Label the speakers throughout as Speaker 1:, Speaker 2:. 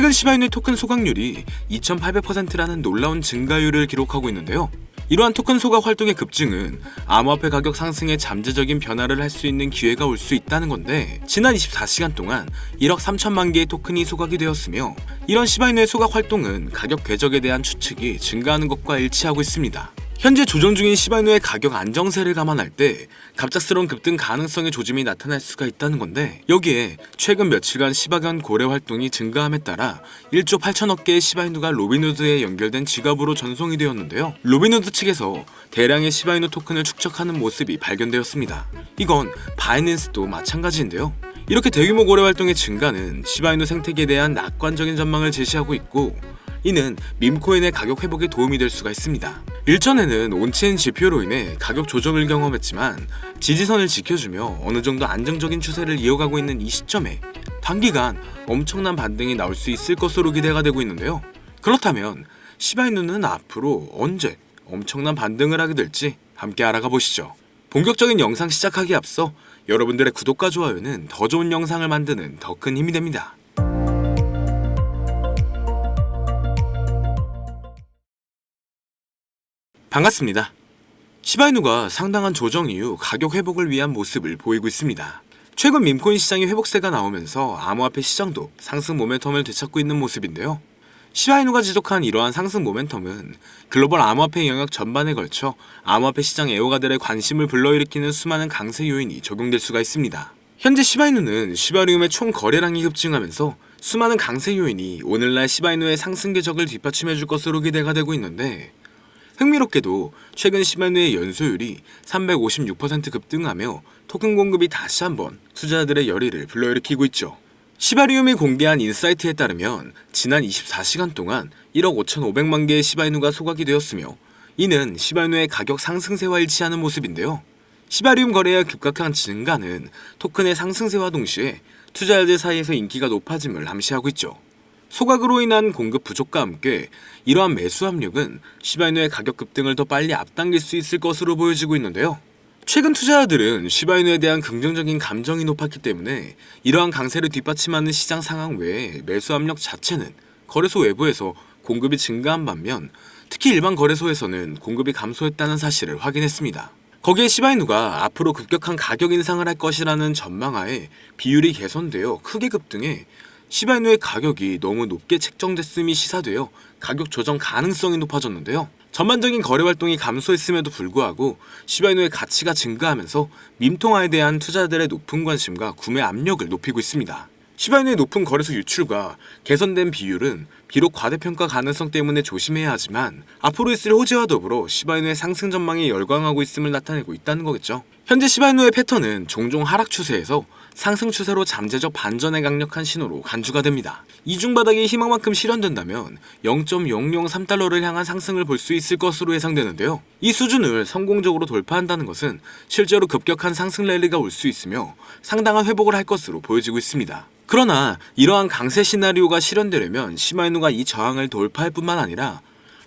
Speaker 1: 최근 시바이누의 토큰 소각률이 2800%라는 놀라운 증가율을 기록하고 있는데요. 이러한 토큰 소각 활동의 급증은 암호화폐 가격 상승에 잠재적인 변화를 할 수 있는 기회가 올 수 있다는 건데, 지난 24시간 동안 1억 3천만 개의 토큰이 소각이 되었으며, 이런 시바이누의 소각 활동은 가격 궤적에 대한 추측이 증가하는 것과 일치하고 있습니다. 현재 조정 중인 시바이누의 가격 안정세를 감안할 때 갑작스러운 급등 가능성의 조짐이 나타날 수가 있다는 건데, 여기에 최근 며칠간 시바견 고래 활동이 증가함에 따라 1조 8천억 개의 시바이누가 로빈후드에 연결된 지갑으로 전송이 되었는데요. 로빈후드 측에서 대량의 시바이누 토큰을 축적하는 모습이 발견되었습니다. 이건 바이낸스도 마찬가지인데요. 이렇게 대규모 고래 활동의 증가는 시바이누 생태계에 대한 낙관적인 전망을 제시하고 있고, 이는 밈코인의 가격 회복에 도움이 될 수가 있습니다. 일전에는 온체인 지표로 인해 가격 조정을 경험했지만 지지선을 지켜주며 어느 정도 안정적인 추세를 이어가고 있는 이 시점에 단기간 엄청난 반등이 나올 수 있을 것으로 기대가 되고 있는데요. 그렇다면 시바이누는 앞으로 언제 엄청난 반등을 하게 될지 함께 알아가 보시죠. 본격적인 영상 시작하기에 앞서 여러분들의 구독과 좋아요는 더 좋은 영상을 만드는 더 큰 힘이 됩니다. 반갑습니다. 시바이누가 상당한 조정 이후 가격 회복을 위한 모습을 보이고 있습니다. 최근 밈코인 시장의 회복세가 나오면서 암호화폐 시장도 상승 모멘텀을 되찾고 있는 모습인데요. 시바이누가 지속한 이러한 상승 모멘텀은 글로벌 암호화폐 영역 전반에 걸쳐 암호화폐 시장 애호가들의 관심을 불러일으키는 수많은 강세 요인이 적용될 수가 있습니다. 현재 시바이누는 시바리움의 총 거래량이 급증하면서 수많은 강세 요인이 오늘날 시바이누의 상승 궤적을 뒷받침해줄 것으로 기대가 되고 있는데, 흥미롭게도 최근 시바이누의 연소율이 356% 급등하며 토큰 공급이 다시 한번 투자자들의 열의를 불러일으키고 있죠. 시바리움이 공개한 인사이트에 따르면 지난 24시간 동안 1억 5,500만 개의 시바이누가 소각이 되었으며, 이는 시바이누의 가격 상승세와 일치하는 모습인데요. 시바리움 거래의 급격한 증가는 토큰의 상승세와 동시에 투자자들 사이에서 인기가 높아짐을 암시하고 있죠. 소각으로 인한 공급 부족과 함께 이러한 매수 압력은 시바이누의 가격 급등을 더 빨리 앞당길 수 있을 것으로 보여지고 있는데요. 최근 투자자들은 시바이누에 대한 긍정적인 감정이 높았기 때문에 이러한 강세를 뒷받침하는 시장 상황 외에 매수 압력 자체는 거래소 외부에서 공급이 증가한 반면, 특히 일반 거래소에서는 공급이 감소했다는 사실을 확인했습니다. 거기에 시바이누가 앞으로 급격한 가격 인상을 할 것이라는 전망하에 비율이 개선되어 크게 급등해 시바이누의 가격이 너무 높게 책정됐음이 시사되어 가격 조정 가능성이 높아졌는데요. 전반적인 거래 활동이 감소했음에도 불구하고 시바이누의 가치가 증가하면서 밈통화에 대한 투자자들의 높은 관심과 구매 압력을 높이고 있습니다. 시바이누의 높은 거래소 유출과 개선된 비율은 비록 과대평가 가능성 때문에 조심해야 하지만 앞으로 있을 호재와 더불어 시바이누의 상승 전망에 열광하고 있음을 나타내고 있다는 거겠죠. 현재 시바이누의 패턴은 종종 하락 추세에서 상승 추세로 잠재적 반전에 강력한 신호로 간주가 됩니다. 이중 바닥이 희망만큼 실현된다면 0.003달러를 향한 상승을 볼 수 있을 것으로 예상되는데요. 이 수준을 성공적으로 돌파한다는 것은 실제로 급격한 상승 랠리가 올 수 있으며 상당한 회복을 할 것으로 보여지고 있습니다. 그러나 이러한 강세 시나리오가 실현되려면 시바이누가 이 저항을 돌파할 뿐만 아니라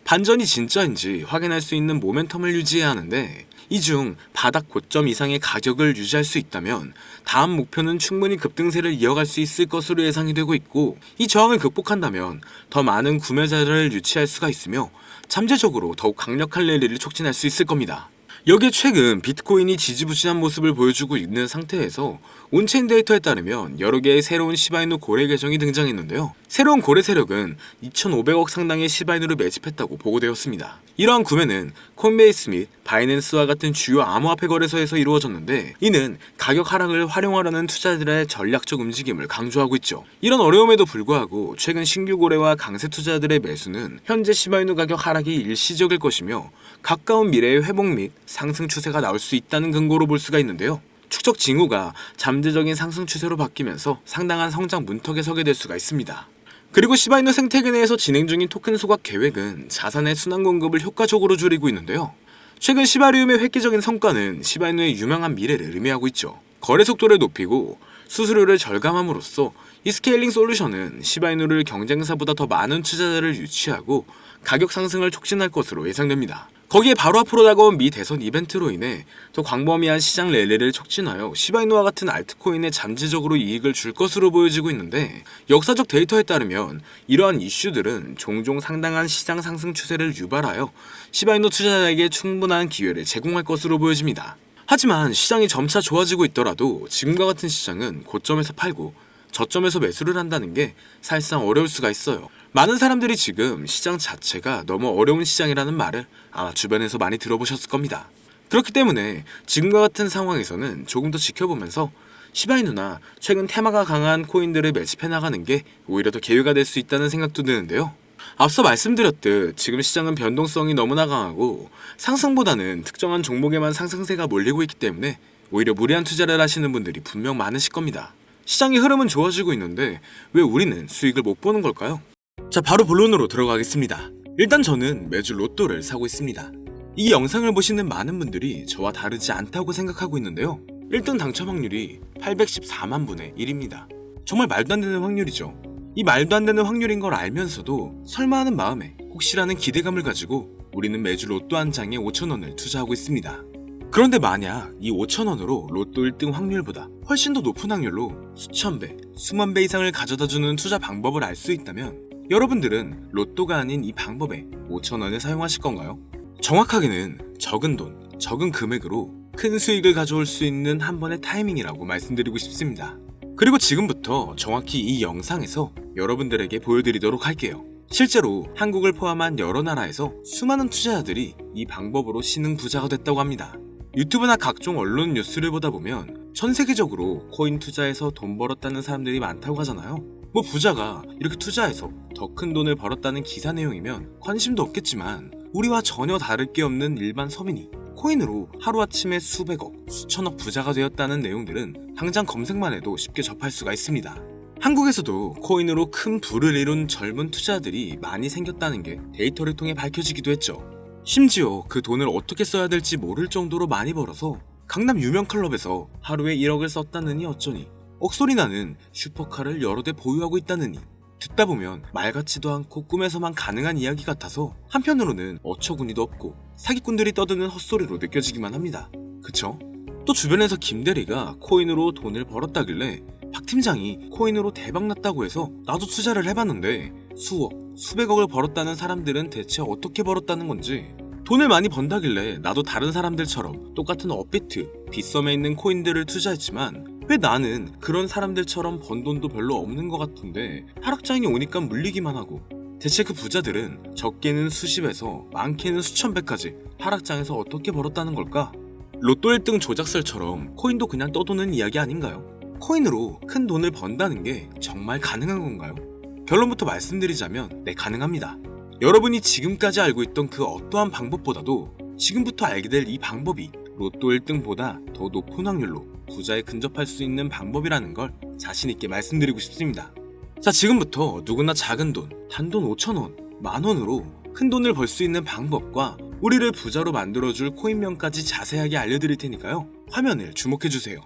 Speaker 1: 반전이 진짜인지 확인할 수 있는 모멘텀을 유지해야 하는데, 이 중 바닥 고점 이상의 가격을 유지할 수 있다면 다음 목표는 충분히 급등세를 이어갈 수 있을 것으로 예상이 되고 있고, 이 저항을 극복한다면 더 많은 구매자를 유치할 수가 있으며 잠재적으로 더욱 강력한 랠리를 촉진할 수 있을 겁니다. 여기에 최근 비트코인이 지지부진한 모습을 보여주고 있는 상태에서 온체인 데이터에 따르면 여러 개의 새로운 시바이누 고래 계정이 등장했는데요. 새로운 고래 세력은 2,500억 상당의 시바이누를 매집했다고 보고되었습니다. 이러한 구매는 코인베이스 및 바이낸스와 같은 주요 암호화폐 거래소에서 이루어졌는데, 이는 가격 하락을 활용하려는 투자자들의 전략적 움직임을 강조하고 있죠. 이런 어려움에도 불구하고 최근 신규 고래와 강세 투자자들의 매수는 현재 시바이누 가격 하락이 일시적일 것이며 가까운 미래의 회복 및 상승 추세가 나올 수 있다는 근거로 볼 수가 있는데요. 축적 징후가 잠재적인 상승 추세로 바뀌면서 상당한 성장 문턱에 서게 될 수가 있습니다. 그리고 시바이누 생태계 내에서 진행 중인 토큰 소각 계획은 자산의 순환 공급을 효과적으로 줄이고 있는데요. 최근 시바리움의 획기적인 성과는 시바이누의 유명한 미래를 의미하고 있죠. 거래 속도를 높이고 수수료를 절감함으로써 이 스케일링 솔루션은 시바이누를 경쟁사보다 더 많은 투자자를 유치하고 가격 상승을 촉진할 것으로 예상됩니다. 거기에 바로 앞으로 다가온 미 대선 이벤트로 인해 더 광범위한 시장 랠리를 촉진하여 시바이누와 같은 알트코인에 잠재적으로 이익을 줄 것으로 보여지고 있는데, 역사적 데이터에 따르면 이러한 이슈들은 종종 상당한 시장 상승 추세를 유발하여 시바이누 투자자에게 충분한 기회를 제공할 것으로 보여집니다. 하지만 시장이 점차 좋아지고 있더라도 지금과 같은 시장은 고점에서 팔고 저점에서 매수를 한다는 게 사실상 어려울 수가 있어요. 많은 사람들이 지금 시장 자체가 너무 어려운 시장이라는 말을 아마 주변에서 많이 들어보셨을 겁니다. 그렇기 때문에 지금과 같은 상황에서는 조금 더 지켜보면서 시바이누나 최근 테마가 강한 코인들을 매집해 나가는 게 오히려 더 기회가 될 수 있다는 생각도 드는데요. 앞서 말씀드렸듯 지금 시장은 변동성이 너무나 강하고 상승보다는 특정한 종목에만 상승세가 몰리고 있기 때문에 오히려 무리한 투자를 하시는 분들이 분명 많으실 겁니다. 시장의 흐름은 좋아지고 있는데 왜 우리는 수익을 못 보는 걸까요? 자, 바로 본론으로 들어가겠습니다. 일단 저는 매주 로또를 사고 있습니다. 이 영상을 보시는 많은 분들이 저와 다르지 않다고 생각하고 있는데요. 1등 당첨 확률이 814만 분의 1입니다. 정말 말도 안 되는 확률이죠. 이 말도 안 되는 확률인 걸 알면서도 설마 하는 마음에 혹시라는 기대감을 가지고 우리는 매주 로또 한 장에 5,000원을 투자하고 있습니다. 그런데 만약 이 5,000원으로 로또 1등 확률보다 훨씬 더 높은 확률로 수천 배, 수만 배 이상을 가져다주는 투자 방법을 알 수 있다면 여러분들은 로또가 아닌 이 방법에 5,000원을 사용하실 건가요? 정확하게는 적은 돈, 적은 금액으로 큰 수익을 가져올 수 있는 한 번의 타이밍이라고 말씀드리고 싶습니다. 그리고 지금부터 정확히 이 영상에서 여러분들에게 보여드리도록 할게요. 실제로 한국을 포함한 여러 나라에서 수많은 투자자들이 이 방법으로 신흥 부자가 됐다고 합니다. 유튜브나 각종 언론 뉴스를 보다 보면 전 세계적으로 코인 투자해서 돈 벌었다는 사람들이 많다고 하잖아요. 뭐 부자가 이렇게 투자해서 더 큰 돈을 벌었다는 기사 내용이면 관심도 없겠지만 우리와 전혀 다를 게 없는 일반 서민이 코인으로 하루아침에 수백억, 수천억 부자가 되었다는 내용들은 당장 검색만 해도 쉽게 접할 수가 있습니다. 한국에서도 코인으로 큰 부를 이룬 젊은 투자자들이 많이 생겼다는 게 데이터를 통해 밝혀지기도 했죠. 심지어 그 돈을 어떻게 써야 될지 모를 정도로 많이 벌어서 강남 유명 클럽에서 하루에 1억을 썼다느니 어쩌니, 억소리 나는 슈퍼카를 여러 대 보유하고 있다느니, 듣다 보면 말 같지도 않고 꿈에서만 가능한 이야기 같아서 한편으로는 어처구니도 없고 사기꾼들이 떠드는 헛소리로 느껴지기만 합니다. 그쵸? 또 주변에서 김대리가 코인으로 돈을 벌었다길래 박 팀장이 코인으로 대박났다고 해서 나도 투자를 해봤는데 수억, 수백억을 벌었다는 사람들은 대체 어떻게 벌었다는 건지, 돈을 많이 번다길래 나도 다른 사람들처럼 똑같은 업비트, 빗썸에 있는 코인들을 투자했지만 왜 나는 그런 사람들처럼 번 돈도 별로 없는 것 같은데 하락장이 오니까 물리기만 하고, 대체 그 부자들은 적게는 수십에서 많게는 수천 배까지 하락장에서 어떻게 벌었다는 걸까? 로또 1등 조작설처럼 코인도 그냥 떠도는 이야기 아닌가요? 코인으로 큰 돈을 번다는 게 정말 가능한 건가요? 결론부터 말씀드리자면 네, 가능합니다. 여러분이 지금까지 알고 있던 그 어떠한 방법보다도 지금부터 알게 될 이 방법이 로또 1등보다 더 높은 확률로 부자에 근접할 수 있는 방법이라는 걸 자신있게 말씀드리고 싶습니다. 자, 지금부터 누구나 작은 돈, 단돈 5,000원, 만원으로 큰 돈을 벌 수 있는 방법과 우리를 부자로 만들어줄 코인명까지 자세하게 알려드릴 테니까요. 화면을 주목해주세요.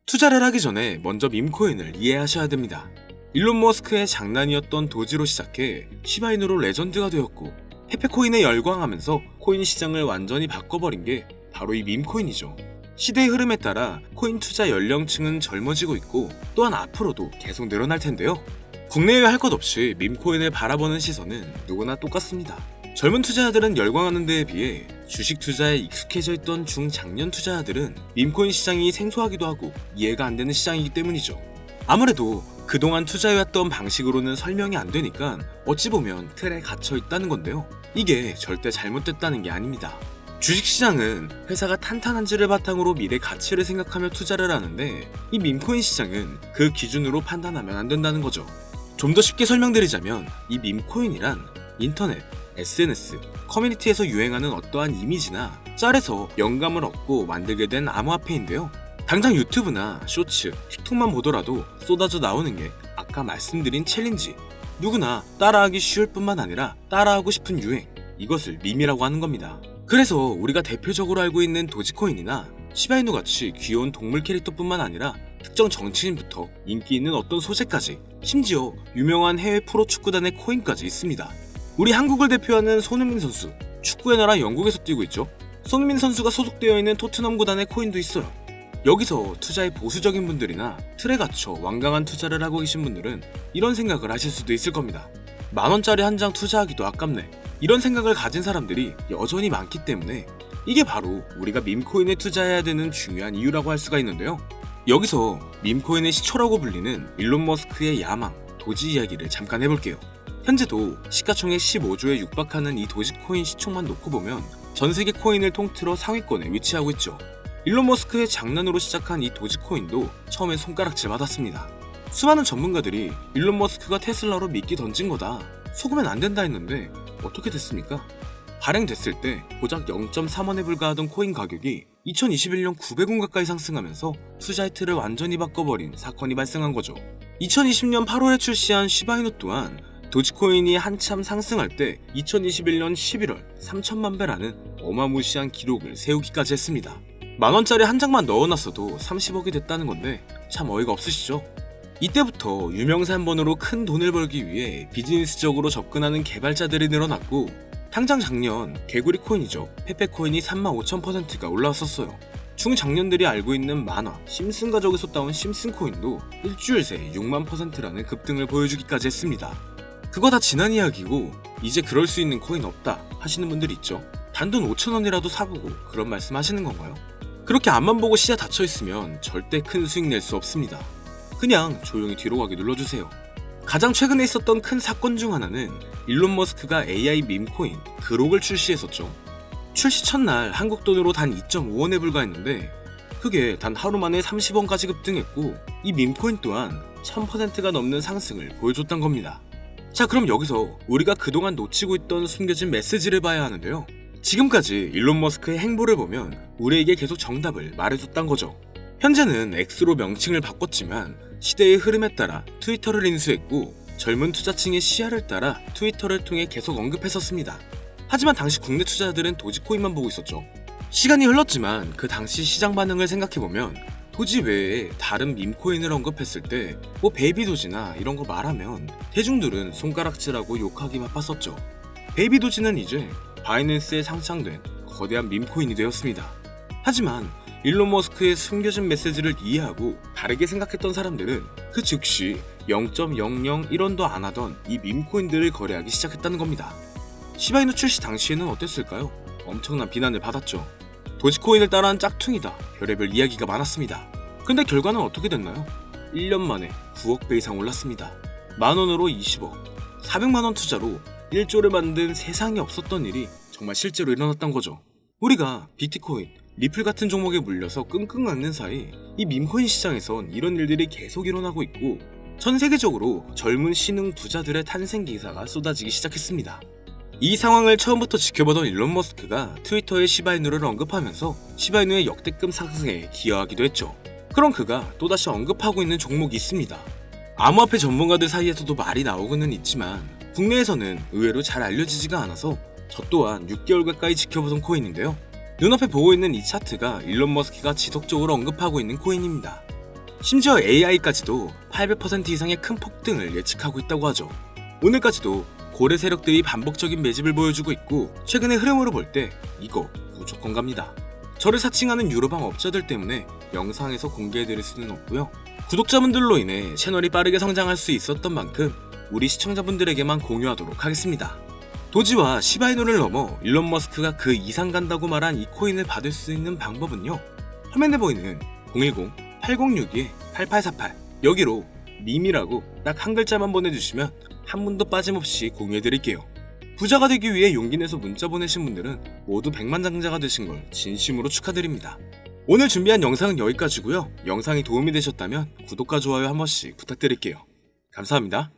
Speaker 1: 투자를 하기 전에 먼저 밈코인을 이해하셔야 됩니다. 일론 머스크의 장난이었던 도지로 시작해 시바이누로 레전드가 되었고 페페코인에 열광하면서 코인 시장을 완전히 바꿔버린 게 바로 이 밈코인이죠. 시대의 흐름에 따라 코인 투자 연령층은 젊어지고 있고 또한 앞으로도 계속 늘어날 텐데요. 국내외 할 것 없이 밈코인을 바라보는 시선은 누구나 똑같습니다. 젊은 투자자들은 열광하는 데에 비해 주식 투자에 익숙해져 있던 중장년 투자자들은 밈코인 시장이 생소하기도 하고 이해가 안 되는 시장이기 때문이죠. 아무래도 그동안 투자해왔던 방식으로는 설명이 안 되니까 어찌 보면 틀에 갇혀 있다는 건데요. 이게 절대 잘못됐다는 게 아닙니다. 주식시장은 회사가 탄탄한지를 바탕으로 미래 가치를 생각하며 투자를 하는데 이 밈코인 시장은 그 기준으로 판단하면 안 된다는 거죠. 좀 더 쉽게 설명드리자면 이 밈코인이란 인터넷, SNS, 커뮤니티에서 유행하는 어떠한 이미지나 짤에서 영감을 얻고 만들게 된 암호화폐인데요. 당장 유튜브나 쇼츠, 틱톡만 보더라도 쏟아져 나오는 게 아까 말씀드린 챌린지, 누구나 따라하기 쉬울 뿐만 아니라 따라하고 싶은 유행, 이것을 밈이라고 하는 겁니다. 그래서 우리가 대표적으로 알고 있는 도지코인이나 시바이누 같이 귀여운 동물 캐릭터뿐만 아니라 특정 정치인부터 인기 있는 어떤 소재까지, 심지어 유명한 해외 프로축구단의 코인까지 있습니다. 우리 한국을 대표하는 손흥민 선수, 축구의 나라 영국에서 뛰고 있죠. 손흥민 선수가 소속되어 있는 토트넘 구단의 코인도 있어요. 여기서 투자에 보수적인 분들이나 틀에 갇혀 완강한 투자를 하고 계신 분들은 이런 생각을 하실 수도 있을 겁니다. 10,000원짜리 한 장 투자하기도 아깝네. 이런 생각을 가진 사람들이 여전히 많기 때문에 이게 바로 우리가 밈코인에 투자해야 되는 중요한 이유라고 할 수가 있는데요. 여기서 밈코인의 시초라고 불리는 일론 머스크의 야망, 도지 이야기를 잠깐 해볼게요. 현재도 시가총액 15조에 육박하는 이 도지코인 시총만 놓고 보면 전 세계 코인을 통틀어 상위권에 위치하고 있죠. 일론 머스크의 장난으로 시작한 이 도지코인도 처음에 손가락질 받았습니다. 수많은 전문가들이 일론 머스크가 테슬라로 미끼 던진 거다, 속으면 안 된다 했는데 어떻게 됐습니까? 발행됐을 때 고작 0.3원에 불과하던 코인 가격이 2021년 900원 가까이 상승하면서 투자의 틀을 완전히 바꿔버린 사건이 발생한 거죠. 2020년 8월에 출시한 시바이누 또한 도지코인이 한참 상승할 때 2021년 11월 3천만 배라는 어마무시한 기록을 세우기까지 했습니다. 10,000원짜리 한 장만 넣어놨어도 30억이 됐다는 건데 참 어이가 없으시죠? 이때부터 유명세 한 번으로 큰 돈을 벌기 위해 비즈니스적으로 접근하는 개발자들이 늘어났고, 당장 작년 개구리 코인이죠. 페페코인이 35,000%가 올라왔었어요. 중장년들이 알고 있는 만화 심슨 가족에서 따온 심슨 코인도 일주일 새 6만%라는 급등을 보여주기까지 했습니다. 그거 다 지난 이야기고 이제 그럴 수 있는 코인 없다 하시는 분들 있죠. 단돈 5,000원이라도 사보고 그런 말씀 하시는 건가요? 그렇게 앞만 보고 시야 닫혀있으면 절대 큰 수익 낼 수 없습니다. 그냥 조용히 뒤로 가게 눌러주세요. 가장 최근에 있었던 큰 사건 중 하나는 일론 머스크가 AI 밈코인 그록을 출시했었죠. 출시 첫날 한국 돈으로 단 2.5원에 불과했는데 그게 단 하루 만에 30원까지 급등했고, 이 밈코인 또한 1000%가 넘는 상승을 보여줬던 겁니다. 자, 그럼 여기서 우리가 그동안 놓치고 있던 숨겨진 메시지를 봐야 하는데요. 지금까지 일론 머스크의 행보를 보면 우리에게 계속 정답을 말해줬단 거죠. 현재는 X로 명칭을 바꿨지만 시대의 흐름에 따라 트위터를 인수했고, 젊은 투자층의 시야를 따라 트위터를 통해 계속 언급했었습니다. 하지만 당시 국내 투자자들은 도지코인만 보고 있었죠. 시간이 흘렀지만 그 당시 시장 반응을 생각해보면 도지 외에 다른 밈코인을 언급했을 때 베이비도지나 이런 거 말하면 대중들은 손가락질하고 욕하기 바빴었죠. 베이비도지는 이제 바이낸스에 상장된 거대한 밈코인이 되었습니다. 하지만 일론 머스크의 숨겨진 메시지를 이해하고 다르게 생각했던 사람들은 그 즉시 0.001원도 안 하던 이 밈코인들을 거래하기 시작했다는 겁니다. 시바이누 출시 당시에는 어땠을까요? 엄청난 비난을 받았죠. 도지코인을 따라한 짝퉁이다, 별의별 이야기가 많았습니다. 근데 결과는 어떻게 됐나요? 1년 만에 9억 배 이상 올랐습니다. 만원으로 20억, 400만원 투자로 1조를 만든 세상에 없었던 일이 정말 실제로 일어났던 거죠. 우리가 비트코인, 리플 같은 종목에 물려서 끙끙 앓는 사이 이 밈코인 시장에선 이런 일들이 계속 일어나고 있고, 전 세계적으로 젊은 신흥 부자들의 탄생 기사가 쏟아지기 시작했습니다. 이 상황을 처음부터 지켜보던 일론 머스크가 트위터에 시바이누를 언급하면서 시바이누의 역대급 상승에 기여하기도 했죠. 그럼 그가 또다시 언급하고 있는 종목이 있습니다. 암호화폐 전문가들 사이에서도 말이 나오고는 있지만 국내에서는 의외로 잘 알려지지가 않아서 저 또한 6개월 가까이 지켜보던 코인인데요. 눈앞에 보고 있는 이 차트가 일론 머스크가 지속적으로 언급하고 있는 코인입니다. 심지어 AI까지도 800% 이상의 큰 폭등을 예측하고 있다고 하죠. 오늘까지도 고래 세력들이 반복적인 매집을 보여주고 있고, 최근의 흐름으로 볼 때 이거 무조건 갑니다. 저를 사칭하는 유로방 업자들 때문에 영상에서 공개해드릴 수는 없고요. 구독자분들로 인해 채널이 빠르게 성장할 수 있었던 만큼 우리 시청자분들에게만 공유하도록 하겠습니다. 도지와 시바이누를 넘어 일론 머스크가 그 이상 간다고 말한 이 코인을 받을 수 있는 방법은요, 화면에 보이는 010-8062-8848 여기로 밈이라고 딱 한 글자만 보내주시면 한 분도 빠짐없이 공유해드릴게요. 부자가 되기 위해 용기 내서 문자 보내신 분들은 모두 백만장자가 되신 걸 진심으로 축하드립니다. 오늘 준비한 영상은 여기까지고요. 영상이 도움이 되셨다면 구독과 좋아요 한 번씩 부탁드릴게요. 감사합니다.